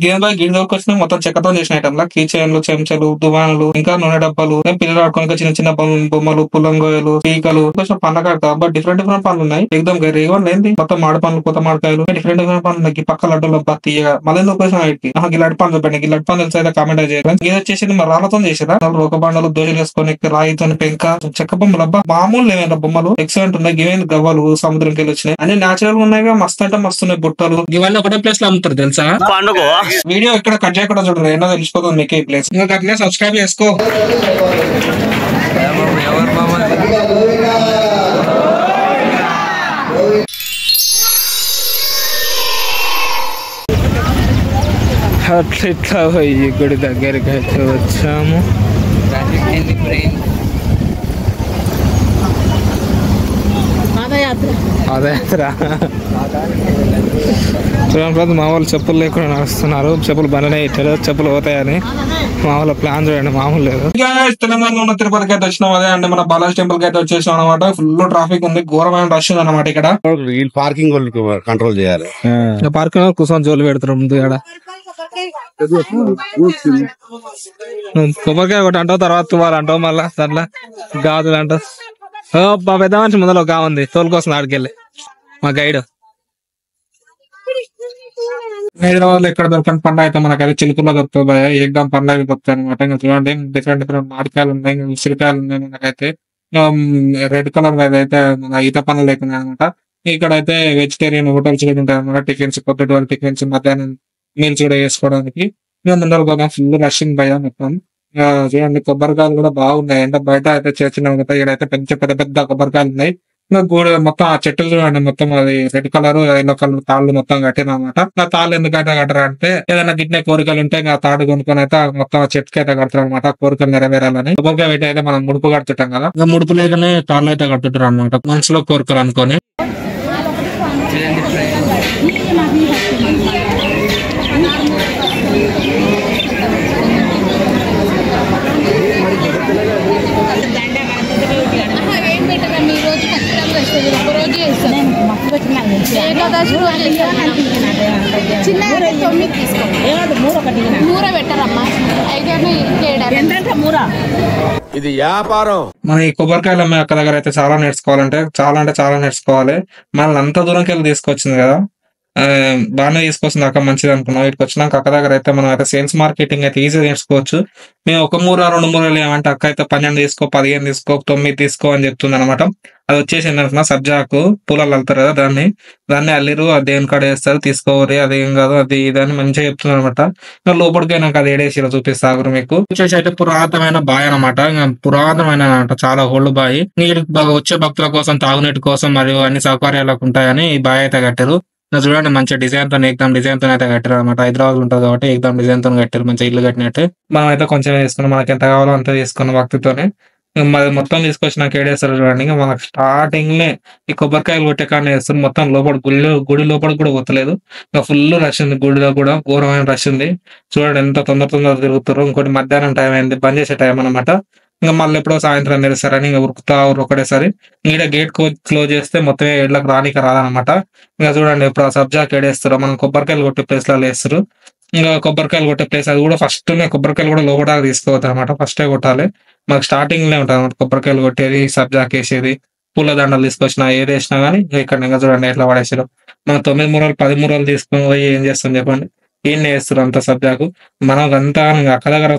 Game by గిడి వరకు వచ్చిన మొత్తం చెక్కతో చేసిన ఐటమ్ లా కీ చైన్లు, చెంచాలు, దువాన్లు, ఇంకా నూనె డబ్బాలు, పిల్లలు ఆడుకోవడానికి చిన్న చిన్న బొమ్మలు, పుల్లంగోయలు, పీకలు, కొంచెం పండ్ల కాడ బట్ డిఫరెంట్ డిఫరెంట్ పనులు ఉన్నాయి. ఎగ్దమ్ రేగం లేని మొత్తం మాడి పనులు, కొత్త మాడికాయలు, డిఫరెంట్ డిఫరెంట్ పనులు ఉన్నాయి. పక్క లడ్డూలు తీయగా మళ్ళీ వచ్చేసిన వాటికి గిల్లడి పనులు చెప్పండి. గిల్లడి పనులు తెలిసి అయితే కామెంట్ చేయాలి. ఇది వచ్చేసి మరి రాళ్ళతో చేసిరా ఒక బండలు దోశలు వేసుకొని రాయితో పెంక చెక్క బొమ్మలు అబ్బా మామూలు లేవైనా బొమ్మలు ఎక్సలెంట్ ఉన్నాయి. గివేంది గవ్వలు సముద్రంకి వెళ్ళి వచ్చినాయి అన్ని నేచురల్ గా ఉన్నాయి. మస్తు అంటే మస్తు ఉన్నాయి బుట్టలు. ఇవన్నీ ఒకటే ప్లేస్ లో అమ్ముతారు తెలుసా. వీడియో ఇక్కడ కట్ చేయకుండా చూడరు ఏదో తెలిసిపోతుంది మీకు ఈ ప్లేస్. ఇంకా అట్లే సబ్స్క్రైబ్ చేసుకో. అట్లా ఇట్లా పోయి గుడి దగ్గరికి అయితే వచ్చాము. పాదయాత్ర చూడండి. మా వాళ్ళు చెప్పులు లేకుండా నడుస్తున్నారు. చెప్పులు బండనే ఇచ్చారు, చెప్పులు పోతాయని మా వాళ్ళ ప్లాన్ చూడండి, మామూలు లేదు. తెలంగాణలో ఉన్న తిరుపతికి అయితే వచ్చినాం. అదే అంటే మన బాలాజీ టెంపుల్ కి అయితే వచ్చేసాం అనమాట. ఫుల్ ట్రాఫిక్ ఉంది, ఘోరమైన రష్ ఉంది అనమాట. ఇక్కడ పార్కింగ్ కంట్రోల్ చేయాలి. పార్కింగ్ కూర్చొని జోలు పెడతారు ముందు. ఇక్కడ కొబ్బరికాయ ఒకటి అంటావు, తర్వాత తువ్వాలి అంటావు, మళ్ళా దాంట్లో గాజులు అంటావు. పెద్ద మనిషి ముందర ఒక ఉంది, తోలుకొస్తుంది ఆడికెళ్ళి మా గైడ్. హైదరాబాద్ లో ఎక్కడ దొరకని పండు అయితే మనకైతే చిలుకల్లో దొరుకుతుంది. ఏకదం పండు అయితే దొరుకుతాయి అనమాట. ఇంకా చూడండి డిఫరెంట్ డిఫరెంట్ మామిడికాయలు ఉన్నాయి, ఉసిరికాయలు ఉన్నాయి. మనకైతే రెడ్ కలర్ అయితే ఈత పండ్లు లేకున్నాయి అనమాట. ఇక్కడైతే వెజిటేరియన్ హోటల్స్ కూడా ఉంటాయి అనమాట. టిఫిన్స్, పొద్దుటి టిఫిన్స్, మధ్యాహ్నం మీల్స్ కూడా వేసుకోవడానికి. ఇంకా ముందర కూడా ఫుల్ రషింగ్ భయ మొత్తం. చూడండి కొబ్బరికాయలు కూడా బాగున్నాయి. అంటే బయట అయితే చిన్న ఇక్కడైతే పెద్ద పెద్ద కొబ్బరికాయలు ఉన్నాయి. ఇంకా గూడ మొత్తం ఆ చెట్లు చూడండి, మొత్తం అది రెడ్ కలర్, ఎల్లో కలర్ తాళ్ళు మొత్తం కట్టిన అనమాట. ఆ తాళ్ళు ఎందుకైతే కట్టరు అంటే ఏదైనా గిట్నే కోరికలు ఉంటే ఇంకా తాడు కొనుక్కొని అయితే మొత్తం ఆ చెట్టుకి అయితే కడతారు అనమాట. కోరికలు నెరవేరాలని. కొబ్బరికాయ పెట్టి అయితే మనం ముడుపు కడుతుంటాం కదా, ఇంకా ముడుపు లేకనే తాళ్ళు అయితే కడుతుంటారు అనమాట, మనసులో కోరికలు అనుకొని. ఇది వ్యాపారం. మన ఈ కొబ్బరికాయలు అమ్మే అక్క దగ్గర అయితే చాలా నేర్చుకోవాలంటే చాలా నేర్చుకోవాలి. మనల్ని అంత దూరంకి వెళ్ళి తీసుకొచ్చింది కదా, బాగానే తీసుకొచ్చింది అక్క, మంచిది అనుకున్నాం. ఇక్కడికి వచ్చినాక అక్క దగ్గర అయితే మనం అయితే సేల్స్ మార్కెటింగ్ అయితే ఈజీగా నేర్చుకోవచ్చు. మేము ఒక 3 మూరలు ఏమంటే అక్క అయితే 12 తీసుకో, 15 తీసుకో, 9 తీసుకో అని చెప్తుంది అనమాట. అది వచ్చేసి ఏంటంటున్నా సబ్జాకు పూలలు వెళ్తారు కదా, దాన్ని అల్లిరు, అది దేని కాడ వేస్తారు, తీసుకోవాలి, అదేం కాదు అది ఇదని మంచిగా చెప్తున్నారు అనమాట. ఇంకా లోపలికి నాకు అది ఏడేసి చూపిస్తాగురు మీకు. వచ్చేసి అయితే పురాతనమైన బాయ్ అనమాట. పురాతనమైన చాలా ఓల్డ్ బాయ్. వచ్చే భక్తుల కోసం, తాగునీటి కోసం మరియు అన్ని సౌకర్యాలకు ఉంటాయని ఈ బాయ్ అయితే కట్టారు. చూడండి మంచి డిజైన్ తో, ఎగ్దాం డిజైన్ తో అయితే కట్టారు అనమాట. హైదరాబాద్ ఉంటుంది కాబట్టి ఎగ్దాం డిజైన్ తో కట్టారు, మంచి ఇల్లు కట్టినట్టు. మనం అయితే కొంచెం వేసుకున్నాం, మనకి ఎంత కావాలో అంత తీసుకున్న భక్తితోనే. మొత్తం తీసుకొచ్చి నాకు ఏడేస్తారు చూడండి. ఇంకా మనకు స్టార్టింగ్ నే ఈ కొబ్బరికాయలు కొట్టే కానీ వేస్తారు. మొత్తం లోపల గుడి లోపల కూడా పోతలేదు. ఇంకా ఫుల్ రష్ ఉంది, గుడిలో కూడా ఘోరమైన రష్ ఉంది. చూడండి ఎంత తొందర తిరుగుతారు. ఇంకోటి మధ్యాహ్నం టైం అయింది, బంద్ చేసే టైం అనమాట. ఇంకా మళ్ళీ ఎప్పుడో సాయంత్రం తెరుస్తారని ఇంకా ఉరుకుతా ఒకటేసారి. ఇంకా గేట్ క్లోజ్ చేస్తే మొత్తం ఏళ్ళకి రానిక రాదనమాట. ఇంకా చూడండి ఇప్పుడు ఆ సబ్జాకి ఏడేస్తారు, మనం కొబ్బరికాయలు కొట్టే ప్లేస్ లలో వేస్తారు. ఇంకా కొబ్బరికాయలు కొట్టే ప్లేస్ అది కూడా ఫస్ట్ కొబ్బరికాయలు కూడా లోపల తీసుకోవద్దు అనమాట, ఫస్టే కొట్టాలి. మనకు స్టార్టింగ్ లో ఉంటుంది అనమాట కొబ్బరికాయలు కొట్టేది, సబ్జాకి వేసేది, పూల దండలు తీసుకొచ్చినా ఏది వేసినా కానీ ఇక్కడ ఇంకా చూడండి ఎట్లా పడేసారు. మనం 9 మూరలు 10 మూరలు తీసుకొని పోయి ఏం చేస్తాం చెప్పండి, ఏం వేస్తారు అంత సబ్జాకు. మనం అంతా అక్క దగ్గర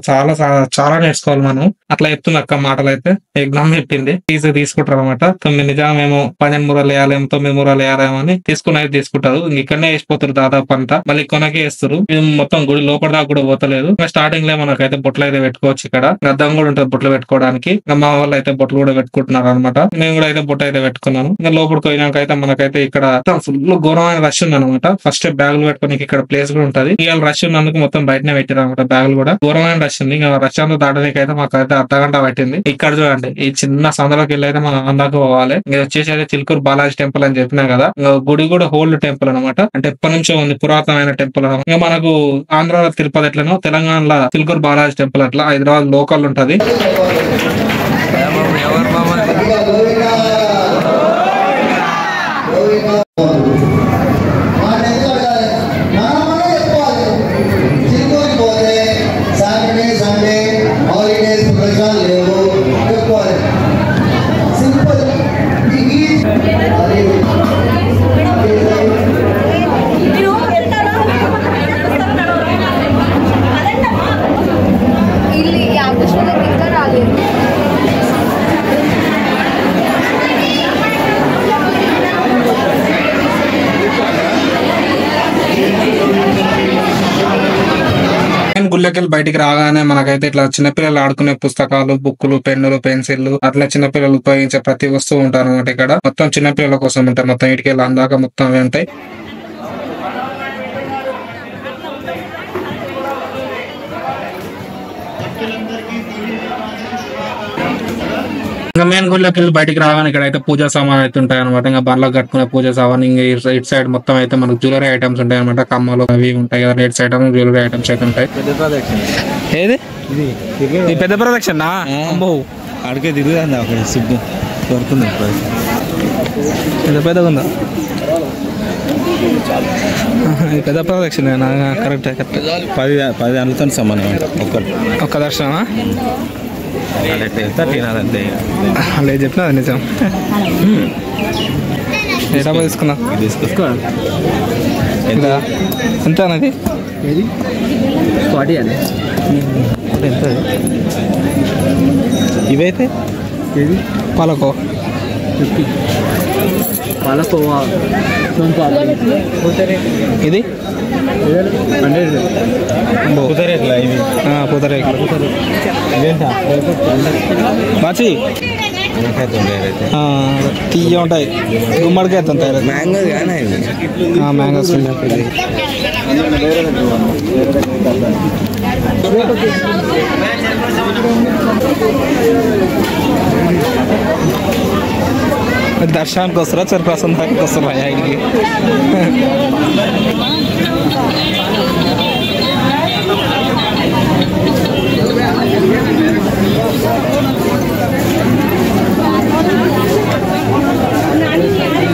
చాలా నేర్చుకోవాలి మనం. అట్లా చెప్తుంది అక్క మాటలు అయితే ఎగ్జామ్ చెప్పింది, తీసుకుంటారు అనమాట. 9 నిజాం ఏమో 12 మూరలు వేయాలేమో 9 మూరలు వేయాలేమో అని తీసుకుంటారు. ఇక్కడనే వేసిపోతారు దాదాపు అంతా, మళ్ళీ కొనకే వేస్తారు. మొత్తం గుడి లోపల దాకా కూడా పోతలేదు. స్టార్టింగ్ లో మనకైతే బొట్లు అయితే పెట్టుకోవచ్చు, ఇక్కడ అద్దం కూడా ఉంటుంది బొట్లు పెట్టుకోవడానికి. ఇంకా మా వాళ్ళు అయితే బొట్లు కూడా పెట్టుకుంటున్నారు అనమాట. నేను కూడా అయితే బొట్టు అయితే పెట్టుకున్నాను. ఇంకా లోపలికి పోయినాక అయితే మనకైతే ఇక్కడ ఫుల్ ఘోరమైన రష్ ఉంది అనమాట. ఫస్ట్ బ్యాగులు పెట్టుకోనికి ఇక్కడ ప్లేస్ కూడా ఉంటది. ఇవాళ రష్ ఉన్నందుకు మొత్తం బయటనే పెట్టారు అనమాట. బ్యాగులు కూడా ఘోరమైన రష్ ఉంది. ఇంకా రష్ అంతా దాటడానికి అయితే మాకు అయితే అర్ధగంట పట్టింది. ఇక్కడ చూడండి ఈ చిన్న సందులోకి వెళ్ళి అయితే మనం అందాక పోవాలి. ఇది వచ్చేసి అయితే చిలుకూరు బాలాజీ టెంపుల్ అని చెప్పినా కదా, గుడి కూడా ఓల్డ్ టెంపుల్ అనమాట. అంటే ఎప్పటి నుంచో ఉంది, పురాతనమైన టెంపుల్ అనమాట. ఇంకా మనకు ఆంధ్రాలో తిరుపతి ఎట్లనో తెలంగాణలో చిలుకూరు బాలాజీ టెంపుల్ అట్లా హైదరాబాద్ లోకల్ ఉంటది. గుళ్ళకి వెళ్ళి బయటికి రాగానే మనకైతే ఇట్లా చిన్నపిల్లలు ఆడుకునే పుస్తకాలు, బుక్కులు, పెన్నులు, పెన్సిళ్లు అట్లా చిన్నపిల్లలు ఉపయోగించే ప్రతి వస్తువు ఉంటారు అనమాట. ఇక్కడ మొత్తం చిన్నపిల్లల కోసం ఉంటాయి. మొత్తం ఇటుకి వెళ్ళి అందాక మొత్తం అవి ఉంటాయి. ఇంకా మెయిన్ గుళ్ళకి వెళ్ళి బయటికి రాగానే ఇక్కడ అయితే పూజా సామాన్ అయితే ఉంటాయి అనమాట. ఇంకా బండ్లకు కట్టుకునే పూజా సామాన్. ఇంకా ఇటు సైడ్ మొత్తం అయితే మనకు జ్యువెలరీ ఐటమ్స్ ఉంటాయి అనమాట. కమ్మలు అవి ఉంటాయి కదా, రేట్స్ ఐటమ్స్, జ్యువెలరీ ఐటమ్స్ అయితే ఉంటాయి. ఏది ఈ పెద్ద ప్రదక్షిణ అమ్మో అడిగే తిరుగుతుంది అక్కడ సిగ్గు దొరుకుతుంది. పెద్ద పెద్దగా ఉందా? ఇది పెద్ద ప్రదక్షిణ కరెక్ట్. 10 అనులతో సమానం ఒక్క దర్శనమా? వెళ్తా తినాలంతే. లేదు చెప్పినా నిజం. ఏ డబ్బా తీసుకున్నా? తీసుకో. ఎంత ఎంత అన్నది? ఎంత ఇవైతే పాలకో ఇది కుదరేట్లా ఇవి పూతరేకు మంచి తీయ ఉంటాయి. గుమ్మడికాయ ఉంటాయి. మ్యాంగోస్ కానీ మ్యాంగోస్ దర్శనానికి వస్తారా చరప్రసందానికి వస్తారా ఇంటికి?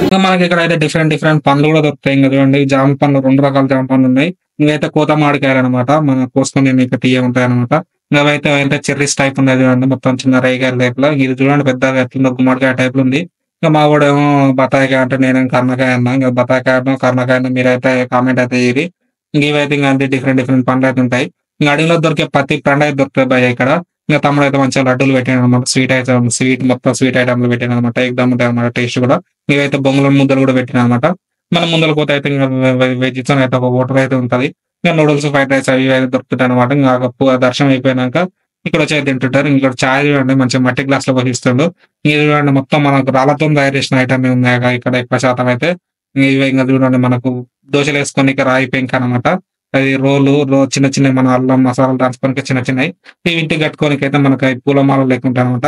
ఇంకా మనకి ఇక్కడ అయితే డిఫరెంట్ పండ్లు కూడా దొరుకుతాయి. ఇంకా చూడండి, జామ పండ్లు 2 రకాల జామ పండ్లు ఉన్నాయి. ఇంకైతే కోత మామిడికాయలు అనమాట. మన కోసుకొని ఇంకా తీయ ఉంటాయి అనమాట. ఇంకా అయితే చెర్రీస్ టైప్ ఉంది చూడండి, మొత్తం చిన్న రేగాయల టైప్ లో. ఇది చూడండి పెద్దగా ఎట్లుందో, గుమ్మడికాయ టైప్ లో ఉంది. ఇంకా మా కూడా ఏమో బత్తాయికాయ అంటే నేను కర్ణకాయ అన్నా. ఇంకా బత్తాయికాయ కర్ణకాయ మీరైతే కామెంట్ అయితే ఇది. ఇంక ఇవైతే ఇంకా అంతే డిఫరెంట్ పండ్లు అయితే ఉంటాయి. ఇంకా అడవిలో దొరికే ప్రతి పండు అయితే దొరుకుతాయి భయ ఇక్కడ. ఇంకా తమ్ముడు అయితే మంచిగా లడ్డూలు పెట్టాను అనమాట. మొత్తం స్వీట్ ఐటమ్లు పెట్టాను అనమాట. ఎగ్దమ్ ఉంటాయి అనమాట టేస్ట్ కూడా. ఇవైతే బొంగుల ముద్దలు కూడా పెట్టిన అనమాట. మనం ముందర పోతే అయితే ఇంకా వెజ్ తో అయితే ఒక హోటల్ అయితే ఉంటది. ఇంకా నూడిల్స్, ఫ్రైడ్ రైస్ అవి అయితే దొరుకుతాయి అనమాట. ఇంకా దర్శనం అయిపోయినాక ఇక్కడ వచ్చి తింటుంటారు. ఇక్కడ చాయ్ చూడండి మంచిగా మట్టి గ్లాస్ లో పోషిస్తుండ్రు. ఇది చూడండి మొత్తం మనకు రాళ్లతో తయారు చేసిన ఐటమ్ ఉన్నాయి ఇక్కడ ఎక్కువ శాతం అయితే. ఇవి ఇంకా చూడండి మనకు దోశలు వేసుకొని రాయి పెంక అనమాట. అది రోలు చిన్న మన అల్లం మసాలాలు దాచుకోనికి చిన్నవి. ఇవి ఇంటికి కట్టుకోనికి అయితే మనకు పూలమాల లేకుంటాయి అనమాట.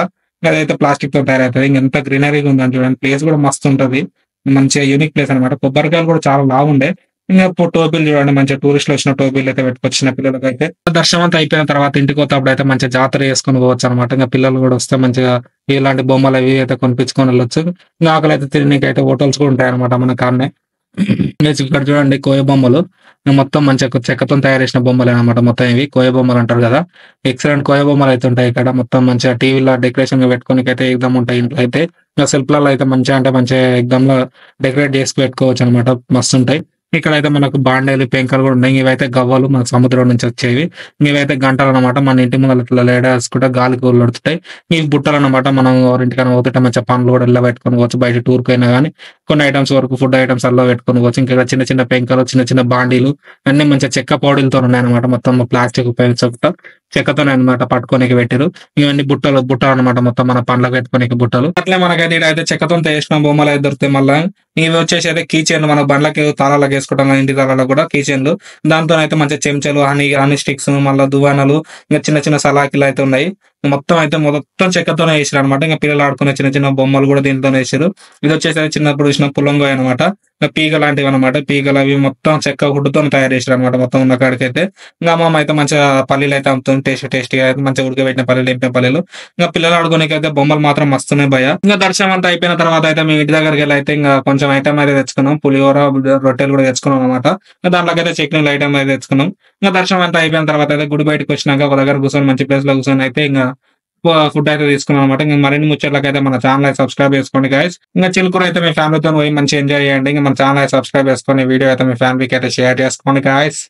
అదైతే ప్లాస్టిక్ తో తయారవుతుంది. ఇంకెంత గ్రీనరీగా ఉందని చూడండి. ప్లేస్ కూడా మస్తు ఉంటది. మంచిగా యూనిక్ ప్లేస్ అనమాట. కొబ్బరికాయలు కూడా చాలా లావుండే. ఇంకా టోపీలు చూడండి, మంచిగా టూరిస్టులు వచ్చిన టోపీలు అయితే పెట్టుకొచ్చిన పిల్లలకి అయితే. దర్శనం అంతా అయిపోయిన తర్వాత ఇంటికి పోతే అయితే మంచిగా జాతర చేసుకుని పోవచ్చు అనమాట. ఇంకా పిల్లలు కూడా వస్తే మంచిగా ఇలాంటి బొమ్మలు అవి అయితే కొనిపించుకొని వెళ్ళొచ్చు. ఇంకా ఆకలి అయితే తినడానికి అయితే హోటల్స్ కూడా ఉంటాయి అనమాట మన కాడనే. ఇక్కడ చూడండి కోయ బొమ్మలు మొత్తం మంచిగా చెక్కతో తయారు చేసిన బొమ్మలు అనమాట. మొత్తం ఇవి కోయ బొమ్మలు అంటారు కదా. ఎక్సలెంట్ కోయ బొమ్మలు అయితే ఉంటాయి ఇక్కడ. మొత్తం మంచిగా టీవీలో డెకరేషన్ గా పెట్టుకోనికి అయితే ఎగ్దమ్ ఉంటాయి. ఇంట్లో అయితే ఇంకా సెల్ఫ్లలో అయితే మంచిగా ఎగ్దమ్ లో డెకరేట్ చేసి పెట్టుకోవచ్చు అనమాట. మస్తు ఉంటాయి. ఇక్కడ అయితే మనకు బాండేలు, పెంకలు కూడా ఉన్నాయి. ఇవైతే గవ్వలు మన సముద్రం నుంచి వచ్చేవి. ఇవైతే గంటలు అనమాట. మన ఇంటి ముందు ఇట్లా లేడేసుకుంటే గాలికి ఊళ్ళొడుతాయి. ఇవి బుట్టలు అనమాట. మనం ఎవరింటికైనా పోతుంటే మంచిగా పండ్లు కూడా ఇలా పెట్టుకొని పోవచ్చు. బయట టూర్కి అయినా కానీ కొన్ని ఐటమ్స్ వరకు ఫుడ్ ఐటమ్స్ అలా పెట్టుకొని పోవచ్చు. ఇంకా చిన్న పెంకలు, చిన్న బాండీలు అన్ని మంచిగా చెక్క పౌడీలతో ఉన్నాయి అనమాట. మొత్తం ప్లాస్టిక్ ఉపయోగించకుండా చెక్కతోనే అనమాట పట్టుకోనికి పెట్టారు. ఇవన్నీ బుట్టలు అనమాట. మొత్తం మన పండ్లకు పెట్టుకోనికి బుట్టలు. అట్లే మనకైతే అయితే చెక్కతో చేసిన బొమ్మలు అయితే దొరుకుతాయి. మళ్ళీ ఇవి వచ్చేసి అయితే కీచైన్లు, మన బండ్లకి తాళాలకు వేసుకుంటాం ఇంటి తాళాలకు కూడా కీచైన్లు. దాంతో అయితే మంచిగా చెంచాలు, హనీ స్టిక్స్, మళ్ళీ దువానలు, ఇంకా చిన్న సలాకిలు అయితే ఉన్నాయి. మొత్తం చెక్కతోనే వేసారు అనమాట. ఇంకా పిల్లలు ఆడుకునే చిన్న బొమ్మలు కూడా దీంతోనే వేసారు. ఇది వచ్చేసి చిన్నప్పుడు చూసిన పుల్లంగోయ్ అనమాట. పీగ లాంటివి అనమాట. పీగలు అవి మొత్తం చెక్క గుడ్డుతో తయారు చేసారు అనమాట. మొత్తం ఉన్న కాడికి అయితే ఇంకా అమ్మమ్మ అయితే మంచిగా పల్లీలు అయితే అమ్ముతుంది. టేస్టీగా అయితే మంచిగా ఉడకబెట్టిన పల్లీలు, ఎంపిన పల్లీలు. ఇంకా పిల్లలు ఆడుకోనికి అయితే బొమ్మలు మాత్రం మస్తున్నాయి భయ. ఇంకా దర్శనం అంతా అయిపోయిన తర్వాత అయితే మేము ఇంటి దగ్గరికి వెళ్ళి అయితే ఇంకా కొంచెం ఐటమ్ అయితే తెచ్చుకున్నాం. పులిహోర, రొట్టెలు కూడా తెచ్చుకున్నాం అనమాట. దాంట్లోకైతే చట్నీలు ఐటమ్ అయితే తెచ్చుకున్నాం. ఇంకా దర్శనం అంతా అయిపోయిన తర్వాత అయితే గుడి బయటకు వచ్చినాక ఒక దగ్గర కూర్చొని మంచి ప్లేస్ లో కూర్చొని అయితే ఇంకా ఫుడ్ అయితే తీసుకున్నాం అనమాట. ఇంకా మరిన్ని ముచ్చట్లకి అయితే మన ఛానల్ అయితే సబ్స్క్రైబ్ చేసుకోండి గైస్. ఇంకా చిలుకూరు అయితే మీ ఫ్యామిలీతో పోయి మంచి ఎంజాయ్ చేయండి. ఇంకా మన ఛానల్ అయితే సబ్స్క్రైబ్ చేసుకొని వీడియో అయితే మీ ఫ్యామిలీకి అయితే షేర్ చేసుకోండి గైస్.